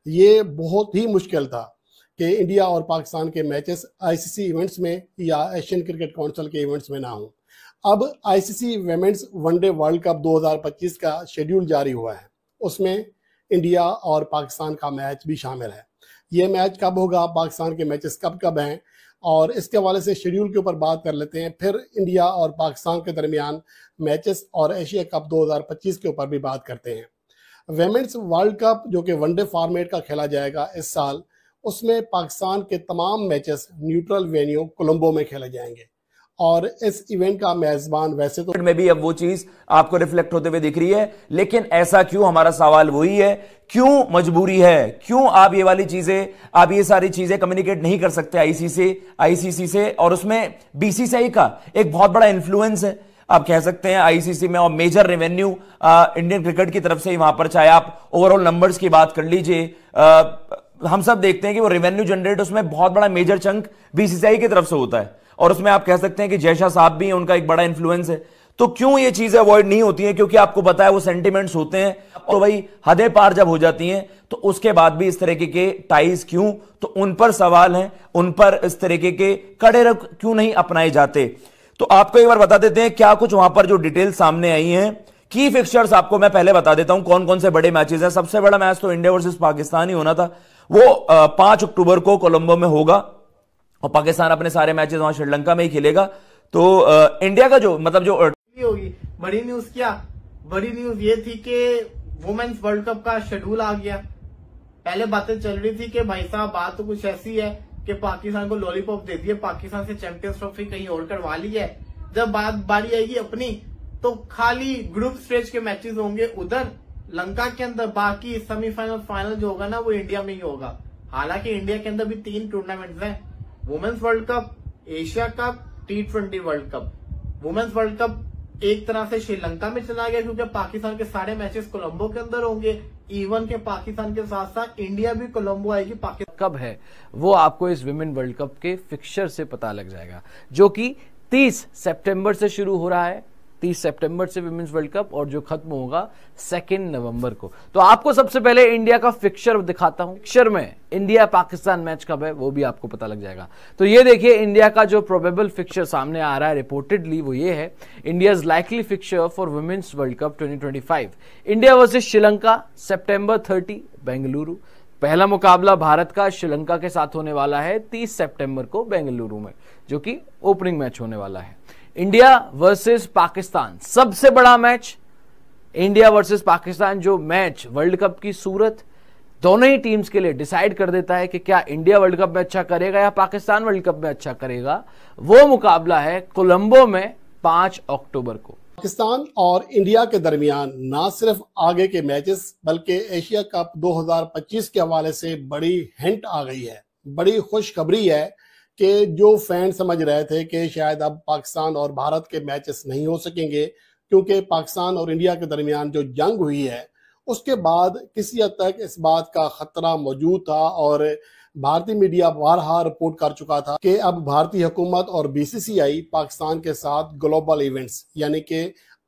ये बहुत ही मुश्किल था कि इंडिया और पाकिस्तान के मैचेस आईसीसी इवेंट्स में या एशियन क्रिकेट काउंसिल के इवेंट्स में ना हों। अब ICC women's one day world cup 2025 का शेड्यूल जारी हुआ है, उसमें इंडिया और पाकिस्तान का मैच भी शामिल है। ये मैच कब होगा, पाकिस्तान के मैचेस कब कब हैं, और इसके हवाले से शेड्यूल के ऊपर बात कर लेते हैं। फिर इंडिया और पाकिस्तान के दरमियान मैचेस और एशिया कप 2025 के ऊपर भी बात करते हैं। वुमेन्स वर्ल्ड कप जो कि वनडे फॉर्मेट का खेला जाएगा इस साल, उसमें पाकिस्तान के तमाम मैचेस न्यूट्रल वेन्यू कोलंबो में खेले जाएंगे और इस इवेंट का मेजबान वैसे तो में भी अब वो चीज आपको रिफ्लेक्ट होते हुए दिख रही है, लेकिन ऐसा क्यों? हमारा सवाल वही है, क्यों मजबूरी है? क्यों आप ये वाली चीजें, आप ये सारी चीजें कम्युनिकेट नहीं कर सकते आईसीसी से? और उसमें बीसीसीआई का एक बहुत बड़ा इन्फ्लुएंस है, आप कह सकते हैं आईसीसी में, और मेजर रेवेन्यू इंडियन क्रिकेट की तरफ से ही वहां पर, चाहे आप ओवरऑल नंबर्स की बात कर लीजिए, हम सब देखते हैं कि वो रेवेन्यू जनरेट, उसमें बहुत बड़ा मेजर चंक बीसीसीआई की तरफ से होता है, और उसमें आप कह सकते हैं कि जयशाह साहब भी हैं, उनका एक बड़ा इन्फ्लुएंस है। तो क्यों ये चीजें अवॉइड नहीं होती हैं? क्योंकि आपको पता है वो सेंटिमेंट्स होते हैं, तो वही हदें पार जब हो जाती हैं तो उसके बाद भी इस तरीके के टाइज क्यों? तो उन पर सवाल हैं, उन पर इस तरीके के कड़े रुख क्यों नहीं अपनाए जाते? तो आपको एक बार बता देते हैं क्या कुछ वहां पर जो डिटेल सामने आई हैं। की फिक्सचर्स आपको मैं पहले बता देता हूं कौन कौन से बड़े मैचेस हैं। सबसे बड़ा मैच तो इंडिया वर्सेस पाकिस्तान ही होना था, वो 5 अक्टूबर को कोलंबो में होगा, और पाकिस्तान अपने सारे मैचेस वहां श्रीलंका में ही खेलेगा। तो इंडिया का जो मतलब जो होगी बड़ी न्यूज, क्या बड़ी न्यूज ये थी कि वुमेन्स वर्ल्ड कप का शेड्यूल आ गया। पहले बातें चल रही थी कि भाई साहब बात तो कुछ ऐसी है कि पाकिस्तान को लॉलीपॉप दे दिए, पाकिस्तान से चैंपियंस ट्रॉफी कहीं और करवा ली है। जब बारी आएगी अपनी तो खाली ग्रुप स्टेज के मैचेस होंगे उधर लंका के अंदर, बाकी सेमीफाइनल फाइनल जो होगा ना वो इंडिया में ही होगा। हालांकि इंडिया के अंदर भी 3 टूर्नामेंट्स हैं, women's world cup, Asia cup, T20 world cup. Women's world cup एक तरह से श्रीलंका में चला गया क्योंकि पाकिस्तान के सारे मैचेस कोलंबो के अंदर होंगे। इवन के पाकिस्तान के साथ साथ इंडिया भी कोलंबो आएगी। पाकिस्तान कब है वो आपको इस विमेन वर्ल्ड कप के फिक्सचर से पता लग जाएगा, जो कि 30 सितंबर से शुरू हो रहा है। 30 सितंबर से विमेन्स वर्ल्ड कप, और जो खत्म होगा 2 नवंबर को। तो आपको सबसे पहले इंडिया का फिक्सचर दिखाता हूं। फिक्सचर में इंडिया पाकिस्तान मैच कब है वो भी आपको पता लग जाएगा। तो ये देखिए इंडिया का जो प्रोबेबल फिक्सचर सामने आ रहा है रिपोर्टेडली, वो ये है, India's likely fixture for women's world cup 2025। India versus Sri Lanka September 30 Bengaluru. पहला मुकाबला भारत का श्रीलंका के साथ होने वाला है 30 सितंबर को बेंगलुरु में, जो कि ओपनिंग मैच होने वाला है। इंडिया वर्सेस पाकिस्तान, सबसे बड़ा मैच इंडिया वर्सेस पाकिस्तान, जो मैच वर्ल्ड कप की सूरत दोनों ही टीम्स के लिए डिसाइड कर देता है कि क्या इंडिया वर्ल्ड कप में अच्छा करेगा या पाकिस्तान वर्ल्ड कप में अच्छा करेगा। वो मुकाबला है कोलंबो में 5 अक्टूबर को। पाकिस्तान और इंडिया के दरमियान ना सिर्फ आगे के मैचेस बल्कि एशिया कप 2025 के हवाले से बड़ी हिंट आ गई है। बड़ी खुशखबरी है कि जो फैन समझ रहे थे कि शायद अब पाकिस्तान और भारत के मैचेस नहीं हो सकेंगे क्योंकि पाकिस्तान और इंडिया के दरमियान जो जंग हुई है उसके बाद किसी हद तक इस बात का खतरा मौजूद था, और भारतीय मीडिया बारहा रिपोर्ट कर चुका था कि अब भारतीय हुकूमत और बीसीसीआई पाकिस्तान के साथ ग्लोबल इवेंट्स यानी कि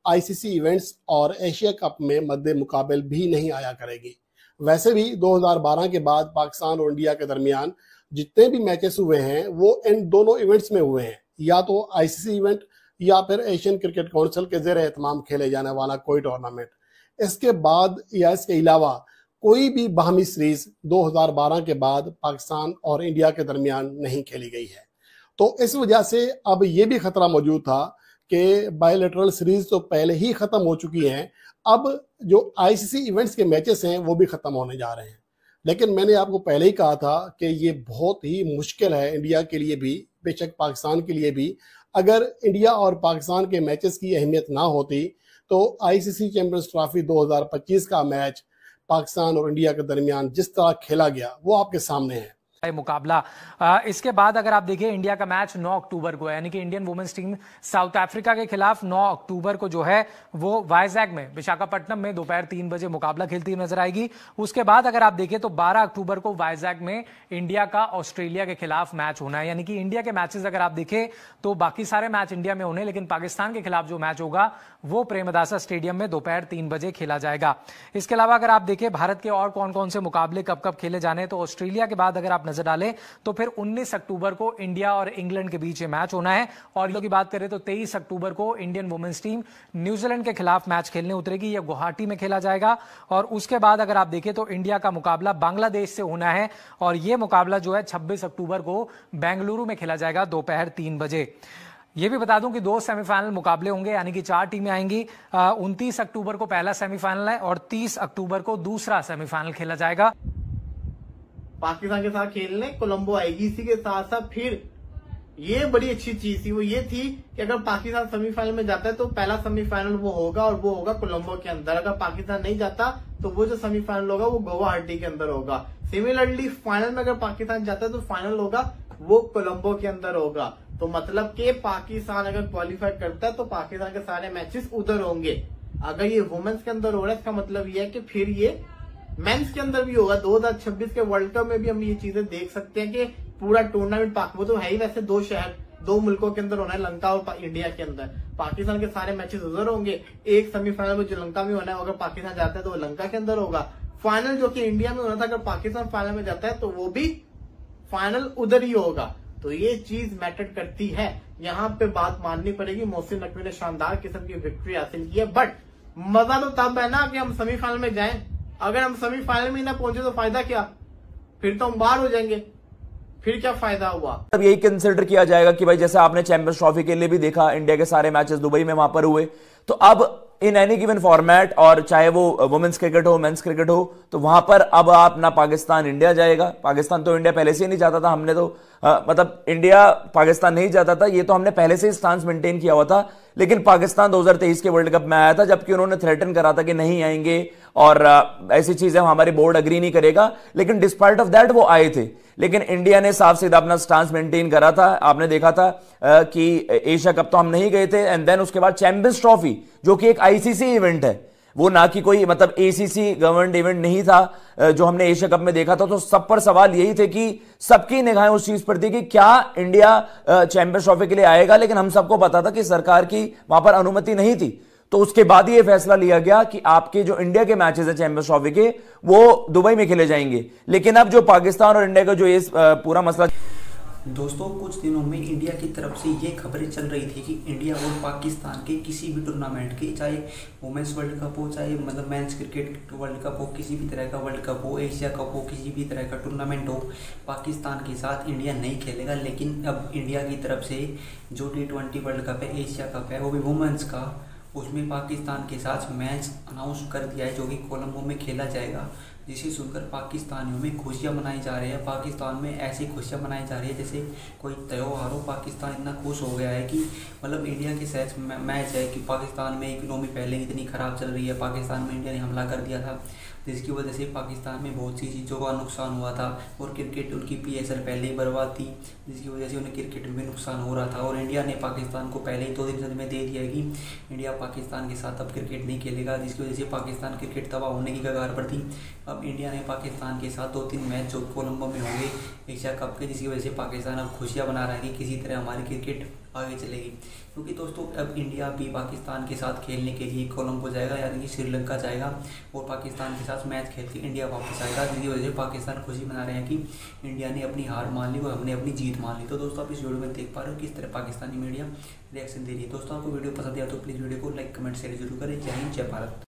आईसीसी इवेंट्स और एशिया कप में मद्दे मुकाबल भी नहीं आया करेगी। वैसे भी 2012 के बाद पाकिस्तान और इंडिया के दरमियान जितने भी मैचेस हुए हैं वो इन दोनों इवेंट्स में हुए हैं, या तो आईसीसी इवेंट या फिर एशियन क्रिकेट काउंसिल के ज़ेरे एहतमाम खेले जाने वाला कोई टूर्नामेंट। इसके बाद या इसके अलावा कोई भी बाहमी सीरीज 2012 के बाद पाकिस्तान और इंडिया के दरमियान नहीं खेली गई है। तो इस वजह से अब ये भी खतरा मौजूद था कि बायलैटरल सीरीज तो पहले ही खत्म हो चुकी हैं, अब जो आईसीसी इवेंट्स के मैचेस हैं वो भी खत्म होने जा रहे हैं। लेकिन मैंने आपको पहले ही कहा था कि ये बहुत ही मुश्किल है इंडिया के लिए भी, बेशक पाकिस्तान के लिए भी। अगर इंडिया और पाकिस्तान के मैचेस की अहमियत ना होती तो आईसीसी चैंपियंस ट्रॉफी 2025 का मैच पाकिस्तान और इंडिया के दरमियान जिस तरह खेला गया वो आपके सामने है। मुकाबला। इसके बाद अगर आप देखिए इंडिया का मैच 9 अक्टूबर को है, यानी कि Indian women's team South Africa के खिलाफ 9 अक्टूबर को जो है वो वाइजैक में विशाखापट्टनम में दोपहर 3 बजे मुकाबला खेलती नजर आएगी। उसके बाद अगर आप देखें तो 12 अक्टूबर को वाइजैक में इंडिया का ऑस्ट्रेलिया के खिलाफ मैच होना है। यानी कि इंडिया के मैचेस अगर आप देखें तो बाकी सारे मैच इंडिया में होने, लेकिन पाकिस्तान के खिलाफ जो मैच होगा वो प्रेमदासा स्टेडियम में दोपहर 3 बजे खेला जाएगा। इसके अलावा अगर आप देखें भारत के और कौन कौन से मुकाबले कब कब खेले जाने, तो ऑस्ट्रेलिया के बाद अगर आप नजर डालें तो फिर 19 अक्टूबर को इंडिया और इंग्लैंड के बीच मैच होना है। और की बात करें तो 23 अक्टूबर को इंडियन वुमेन्स टीम न्यूजीलैंड के खिलाफ मैच खेलने उतरेगी, यह गुवाहाटी में खेला जाएगा। और उसके बाद अगर आप देखें तो इंडिया का मुकाबला बांग्लादेश से होना है, और यह मुकाबला जो है 26 अक्टूबर को बेंगलुरु में खेला जाएगा दोपहर 3 बजे। ये भी बता दूं कि 2 सेमीफाइनल मुकाबले होंगे, यानी कि 4 टीमें आएंगी। 29 अक्टूबर को पहला सेमीफाइनल है और 30 अक्टूबर को दूसरा सेमीफाइनल खेला जाएगा। पाकिस्तान के साथ खेलने कोलंबो आएगी। इसी के साथ साथ फिर ये बड़ी अच्छी चीज थी, वो ये थी कि अगर पाकिस्तान सेमीफाइनल में जाता है तो पहला सेमीफाइनल वो होगा और वो होगा कोलंबो के अंदर। अगर पाकिस्तान नहीं जाता तो वो जो सेमीफाइनल होगा वो गुवाहाटी के अंदर होगा। सिमिलरली फाइनल में अगर पाकिस्तान जाता है तो फाइनल होगा वो कोलंबो के अंदर होगा। तो मतलब कि पाकिस्तान अगर क्वालिफाई करता है तो पाकिस्तान के सारे मैचेस उधर होंगे। अगर ये वुमेन्स के अंदर हो रहा है इसका मतलब ये है कि फिर ये मेंस के अंदर भी होगा। 2026 के वर्ल्ड कप में भी हम ये चीजें देख सकते हैं कि पूरा टूर्नामेंट वो तो है ही वैसे 2 मुल्कों के अंदर होना है, लंका और इंडिया के अंदर। पाकिस्तान के सारे मैचेस उधर होंगे। एक सेमीफाइनल में जो लंका में होना है अगर पाकिस्तान जाता है तो वो लंका के अंदर होगा। फाइनल जो कि इंडिया में होना था, अगर पाकिस्तान फाइनल में जाता है तो वो भी फाइनल उधर ही होगा। तो ये चीज मैटर करती है। यहाँ पे बात माननी पड़ेगी, मोहसिन नकवी ने शानदार किस्म की विक्ट्री हासिल की है। बट मजा तो तब है ना कि हम सेमीफाइनल में जाएं। अगर हम सेमीफाइनल में ना पहुंचे तो फायदा क्या, फिर तो हम बाहर हो जाएंगे, फिर क्या फायदा हुआ। अब यही कंसिडर किया जाएगा कि भाई जैसे आपने चैंपियंस ट्रॉफी के लिए भी देखा, इंडिया के सारे मैचेस दुबई में वहां पर हुए, तो अब इन एनी गिवन फॉर्मेट, और चाहे वो वुमेन्स क्रिकेट हो मेंस क्रिकेट हो, तो वहां पर अब आप ना पाकिस्तान इंडिया जाएगा। पाकिस्तान तो इंडिया पहले से ही नहीं जाता था, हमने तो मतलब इंडिया पाकिस्तान नहीं जाता था, ये तो हमने पहले से ही स्टांस मेंटेन किया हुआ था। लेकिन पाकिस्तान 2023 के वर्ल्ड कप में आया था, जबकि उन्होंने थ्रेटन करा था कि नहीं आएंगे और ऐसी चीजें हमारी बोर्ड अग्री नहीं करेगा। लेकिन डिस्पाइट ऑफ दैट वो आए थे। लेकिन इंडिया ने साफ सीधा अपना स्टांस मेंटेन करा था। आपने देखा था कि एशिया कप तो हम नहीं गए थे, एंड देन उसके बाद चैंपियंस ट्रॉफी जो कि एक आईसीसी इवेंट है, वो ना कि कोई मतलब एसीसी गवर्नमेंट इवेंट नहीं था जो हमने एशिया कप में देखा था। तो सब पर सवाल यही थे कि सबकी निगाहें उस चीज पर थी कि क्या इंडिया चैंपियंस ट्रॉफी के लिए आएगा। लेकिन हम सबको पता था कि सरकार की वहां पर अनुमति नहीं थी। तो उसके बाद ये फैसला लिया गया कि आपके जो इंडिया के मैचेस हैं चैंपियंस ट्रॉफी के, वो दुबई में खेले जाएंगे। लेकिन अब जो पाकिस्तान और इंडिया का जो ये पूरा मसला, दोस्तों कुछ दिनों में इंडिया की तरफ से ये खबरें चल रही थी कि इंडिया और पाकिस्तान के किसी भी टूर्नामेंट के, चाहे वुमेन्स वर्ल्ड कप हो, चाहे मतलब मेंस क्रिकेट वर्ल्ड कप हो, किसी भी तरह का वर्ल्ड कप हो, एशिया कप हो, किसी भी तरह का टूर्नामेंट हो, पाकिस्तान के साथ इंडिया नहीं खेलेगा। लेकिन अब इंडिया की तरफ से जो T20 वर्ल्ड कप है, एशिया कप है, वो भी वुमेन्स का, उसमें पाकिस्तान के साथ मैच अनाउंस कर दिया है जो कि कोलंबो में खेला जाएगा। जिसे सुनकर पाकिस्तानियों में खुशियां मनाई जा रही है। पाकिस्तान में ऐसी खुशियां मनाई जा रही है जैसे कोई त्यौहार हो। पाकिस्तान इतना खुश हो गया है कि मतलब इंडिया के साथ मैच है कि पाकिस्तान में इकोनॉमी पहले इतनी ख़राब चल रही है, पाकिस्तान में इंडिया ने हमला कर दिया था, जिसकी वजह से पाकिस्तान में बहुत सी चीज़ों का नुकसान हुआ था। और क्रिकेट उनकी PSL पहले ही बर्बाद थी, जिसकी वजह से उन्हें क्रिकेट में नुकसान हो रहा था। और इंडिया ने पाकिस्तान को पहले ही 2 दिन में दे दिया कि इंडिया पाकिस्तान के साथ अब क्रिकेट नहीं खेलेगा, जिसकी वजह से पाकिस्तान क्रिकेट तबाह होने की कगार पर थी। अब इंडिया ने पाकिस्तान के साथ 2-3 मैच जो कोलंबो में होंगे एशिया कप के, जिसकी वजह से पाकिस्तान अब खुशियाँ मना रहा है कि किसी तरह हमारी क्रिकेट आगे चलेगी। क्योंकि दोस्तों अब इंडिया भी पाकिस्तान के साथ खेलने के लिए कोलंबो जाएगा, यानी कि श्रीलंका जाएगा और पाकिस्तान के साथ मैच खेल के इंडिया वापस आएगा, जिसकी वजह से पाकिस्तान खुशी मना रहे हैं कि इंडिया ने अपनी हार मान ली और हमने अपनी जीत मान ली। तो दोस्तों आप इस वीडियो में देख पा रहे हो किस तरह पाकिस्तानी मीडिया रिएक्शन दे रही है। दोस्तों आपको वीडियो पसंद आया तो प्लीज़ वीडियो को लाइक कमेंट शेयर जरूर करें। जय हिंद, जय भारत।